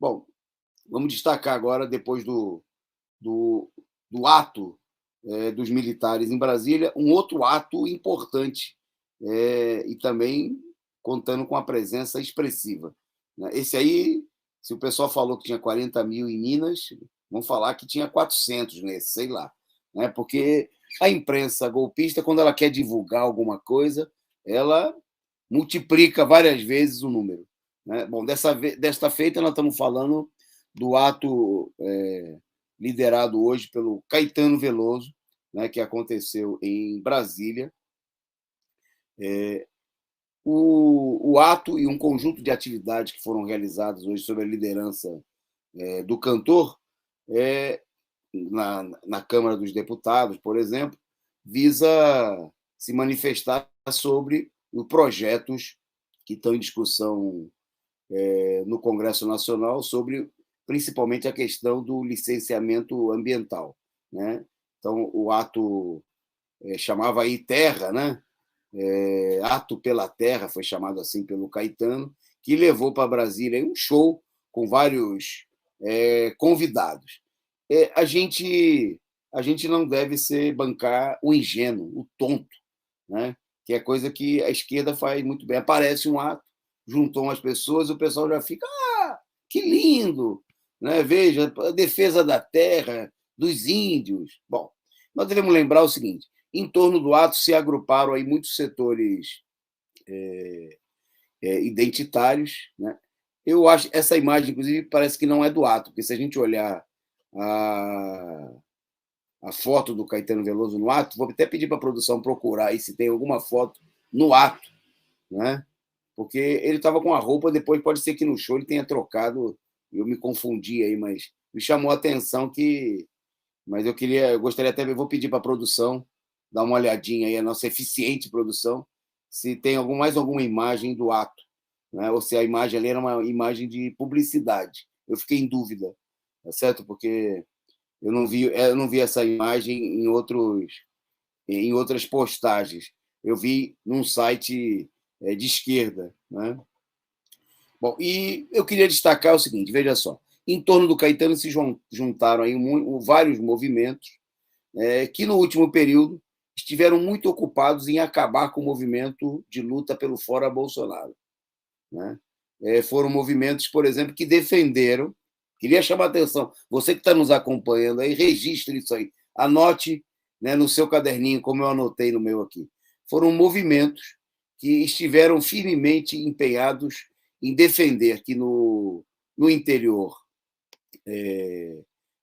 Bom, vamos destacar agora, depois do, do ato dos militares em Brasília, um outro ato importante e também contando com a presença expressiva, né? Esse aí, se o pessoal falou que tinha 40 mil em Minas, vamos falar que tinha 400 nesse, sei lá, né? Porque a imprensa golpista, quando ela quer divulgar alguma coisa, ela multiplica várias vezes o número, né? Bom, desta feita, nós estamos falando do ato liderado hoje pelo Caetano Veloso, né, que aconteceu em Brasília. O ato e um conjunto de atividades que foram realizadas hoje sob a liderança do cantor na Câmara dos Deputados, por exemplo, visa se manifestar sobre os projetos que estão em discussão no Congresso Nacional sobre principalmente a questão do licenciamento ambiental, né? Então, o ato chamava aí Terra, né? Ato pela Terra, foi chamado assim pelo Caetano, que levou para Brasília um show com vários convidados. A gente não deve bancar o ingênuo, o tonto, né? Que é coisa que a esquerda faz muito bem. Aparece um ato, juntou umas pessoas, o pessoal já fica, que lindo, né? Veja, a defesa da terra, dos índios. Bom, nós devemos lembrar o seguinte: em torno do ato se agruparam aí muitos setores identitários, né? Eu acho essa imagem, inclusive, parece que não é do ato, porque se a gente olhar a, a foto do Caetano Veloso no ato, vou até pedir para a produção procurar aí se tem alguma foto no ato, né? Porque ele estava com a roupa, depois pode ser que no show ele tenha trocado, eu me confundi aí, mas me chamou a atenção que. Mas eu gostaria até, eu vou pedir para a produção dar uma olhadinha aí, a nossa eficiente produção, se tem mais alguma imagem do ato, né? Ou se a imagem ali era uma imagem de publicidade. Eu fiquei em dúvida, tá certo? Porque eu não vi essa imagem em outras postagens. Eu vi num site de esquerda, né? Bom, e eu queria destacar o seguinte, veja só, em torno do Caetano se juntaram aí vários movimentos que no último período estiveram muito ocupados em acabar com o movimento de luta pelo fora Bolsonaro, né? Foram movimentos, por exemplo, que defenderam. Queria chamar a atenção, você que está nos acompanhando aí, registre isso aí, anote, né, no seu caderninho, como eu anotei no meu aqui. Foram movimentos que estiveram firmemente empenhados em defender que no interior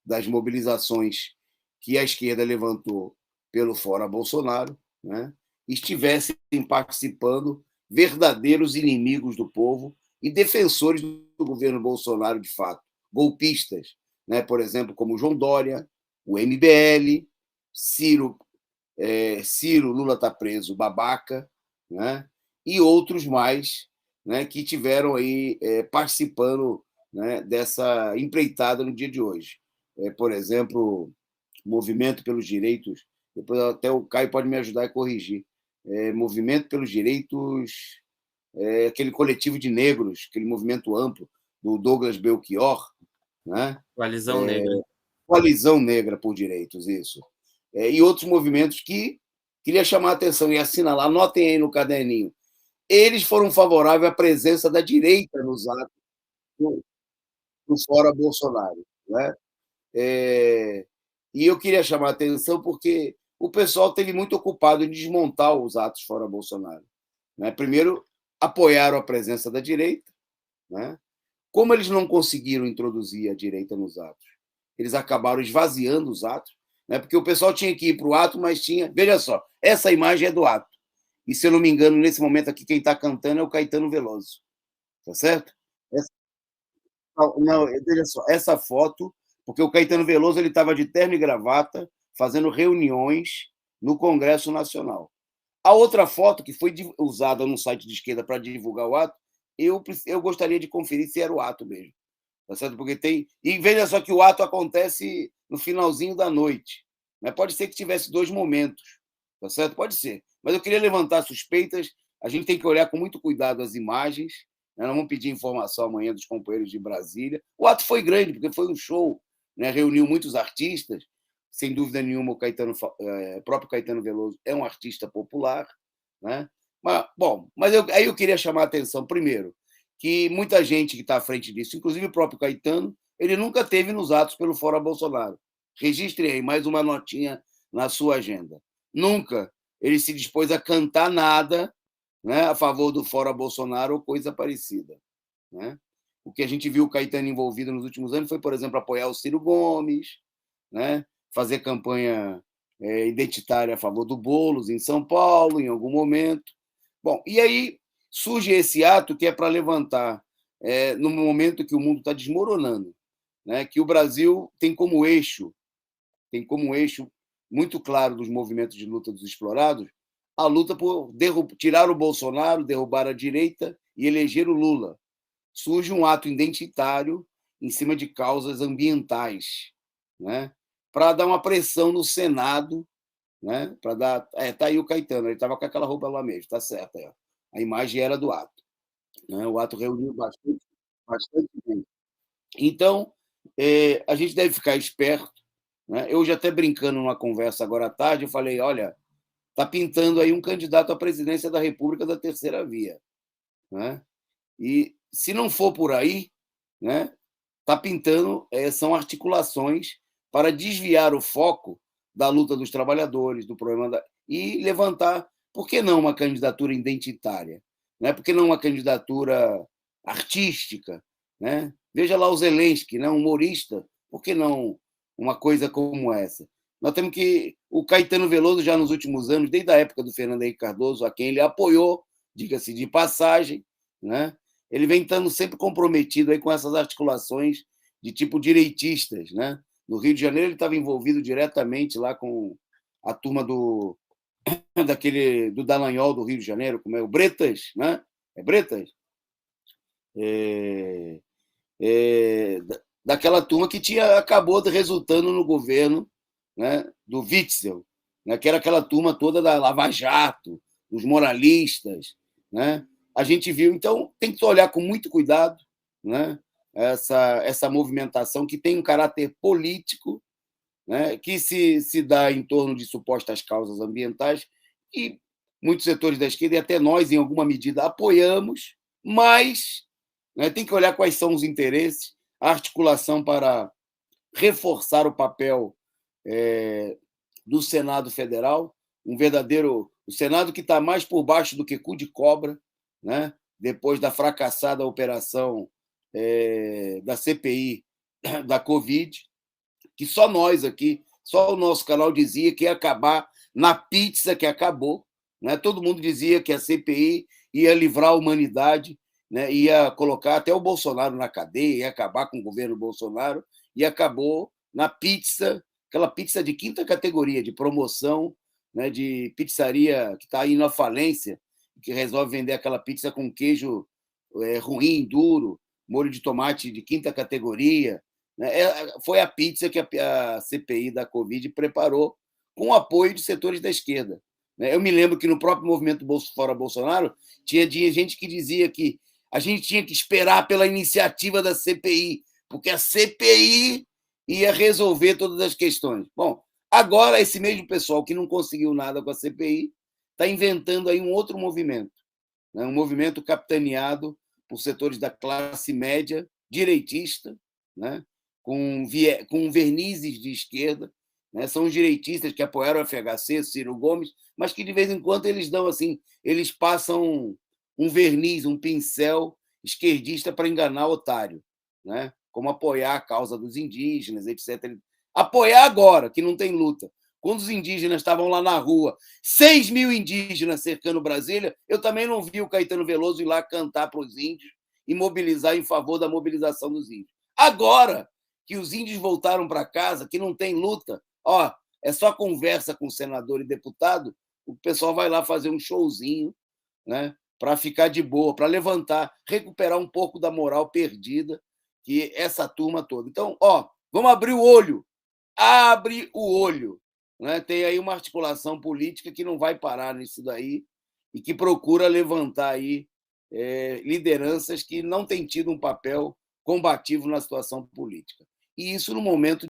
das mobilizações que a esquerda levantou pelo fora Bolsonaro, né, estivessem participando verdadeiros inimigos do povo e defensores do governo Bolsonaro de fato, golpistas, né, por exemplo, como João Dória, o MBL, Ciro Lula está preso, babaca, né, e outros mais, né, que tiveram aí participando, né, dessa empreitada no dia de hoje. Por exemplo, Movimento pelos Direitos, depois até o Caio pode me ajudar a corrigir, Movimento pelos Direitos, aquele coletivo de negros, aquele movimento amplo do Douglas Belchior, né? Coalizão Negra. Coalizão Negra por Direitos, isso. E outros movimentos que queria chamar a atenção e assinalar, anotem aí no caderninho, eles foram favoráveis à presença da direita nos atos do fora Bolsonaro, né? E eu queria chamar a atenção porque o pessoal esteve muito ocupado em desmontar os atos fora Bolsonaro, né? Primeiro, apoiaram a presença da direita, né? Como eles não conseguiram introduzir a direita nos atos, eles acabaram esvaziando os atos, né? Porque o pessoal tinha que ir para o ato, mas tinha. Veja só, essa imagem é do ato. E, se eu não me engano, nesse momento aqui, quem está cantando é o Caetano Veloso. Tá certo? Não, veja só, essa foto, porque o Caetano Veloso ele estava de terno e gravata, fazendo reuniões no Congresso Nacional. A outra foto, que foi usada no site de esquerda para divulgar o ato, eu gostaria de conferir se era o ato mesmo. Tá certo? Porque tem. E veja só que o ato acontece no finalzinho da noite. Né? Pode ser que tivesse dois momentos. Tá certo? Pode ser. Mas eu queria levantar suspeitas. A gente tem que olhar com muito cuidado as imagens, Nós vamos pedir informação amanhã dos companheiros de Brasília. O ato foi grande, porque foi um show, né? Reuniu muitos artistas, sem dúvida nenhuma, o próprio Caetano Veloso é um artista popular, né? Aí eu queria chamar a atenção, primeiro, que muita gente que está à frente disso, inclusive o próprio Caetano, ele nunca teve nos atos pelo Fora Bolsonaro. Registre aí mais uma notinha na sua agenda. Nunca ele se dispôs a cantar nada, né, a favor do Fora Bolsonaro ou coisa parecida, né? O que a gente viu o Caetano envolvido nos últimos anos foi, por exemplo, apoiar o Ciro Gomes, né, fazer campanha identitária a favor do Boulos em São Paulo, em algum momento. Bom, e aí surge esse ato que é para levantar, no momento que o mundo está desmoronando, né, que o Brasil tem como eixo muito claro dos movimentos de luta dos explorados a luta por tirar o Bolsonaro, derrubar a direita e eleger o Lula. Surge um ato identitário em cima de causas ambientais, né, para dar uma pressão no Senado, né, para dar. Tá aí o Caetano, ele estava com aquela roupa lá mesmo, tá certo. A imagem era do ato, né, o ato reuniu bastante gente. Então, a gente deve ficar esperto, né? Eu já até brincando numa conversa agora à tarde, eu falei, olha, está pintando aí um candidato à presidência da República da terceira via, né? E se não for por aí, né, está pintando, são articulações para desviar o foco da luta dos trabalhadores, do problema e levantar, por que não uma candidatura identitária? Né? Por que não uma candidatura artística? Né? Veja lá o Zelensky, né? Um humorista, por que não uma coisa como essa? Nós temos que. O Caetano Veloso, já nos últimos anos, desde a época do Fernando Henrique Cardoso, a quem ele apoiou, diga-se de passagem, né? Ele vem estando sempre comprometido aí com essas articulações de tipo direitistas, né? No Rio de Janeiro ele estava envolvido diretamente lá com a turma do Dallagnol do Rio de Janeiro, como é o Bretas, né? É Bretas? É, daquela turma que acabou resultando no governo, né, do Witzel, né, que era aquela turma toda da Lava Jato, dos moralistas, né? A gente viu, então tem que olhar com muito cuidado, né, essa movimentação que tem um caráter político, né, que se dá em torno de supostas causas ambientais e muitos setores da esquerda e até nós, em alguma medida, apoiamos, mas, né, tem que olhar quais são os interesses, a articulação para reforçar o papel do Senado Federal, o Senado que está mais por baixo do que cu de cobra, né, depois da fracassada operação da CPI da Covid, que só nós aqui, só o nosso canal dizia que ia acabar na pizza que acabou, né? Todo mundo dizia que a CPI ia livrar a humanidade, né? Ia colocar até o Bolsonaro na cadeia, ia acabar com o governo Bolsonaro, e acabou na pizza, aquela pizza de quinta categoria, de promoção, né? De pizzaria que está indo à falência, que resolve vender aquela pizza com queijo ruim, duro, molho de tomate de quinta categoria, né? Foi a pizza que a CPI da Covid preparou com o apoio de setores da esquerda, né? Eu me lembro que no próprio movimento Fora Bolsonaro tinha gente que dizia que a gente tinha que esperar pela iniciativa da CPI, porque a CPI ia resolver todas as questões. Bom, agora esse mesmo pessoal que não conseguiu nada com a CPI está inventando aí um outro movimento, né? Um movimento capitaneado por setores da classe média direitista, né? com vernizes de esquerda, né? São os direitistas que apoiaram o FHC, Ciro Gomes, mas que de vez em quando eles dão assim, eles passam um verniz, um pincel esquerdista para enganar o otário, né? Como apoiar a causa dos indígenas, etc. Apoiar agora, que não tem luta. Quando os indígenas estavam lá na rua, 6 mil indígenas cercando Brasília, eu também não vi o Caetano Veloso ir lá cantar para os índios e mobilizar em favor da mobilização dos índios. Agora que os índios voltaram para casa, que não tem luta, ó, é só conversa com senador e deputado, o pessoal vai lá fazer um showzinho, né, para ficar de boa, para levantar, recuperar um pouco da moral perdida que essa turma toda. Então, ó, vamos abrir o olho. Abre o olho. Né? Tem aí uma articulação política que não vai parar nisso daí e que procura levantar aí lideranças que não têm tido um papel combativo na situação política. E isso no momento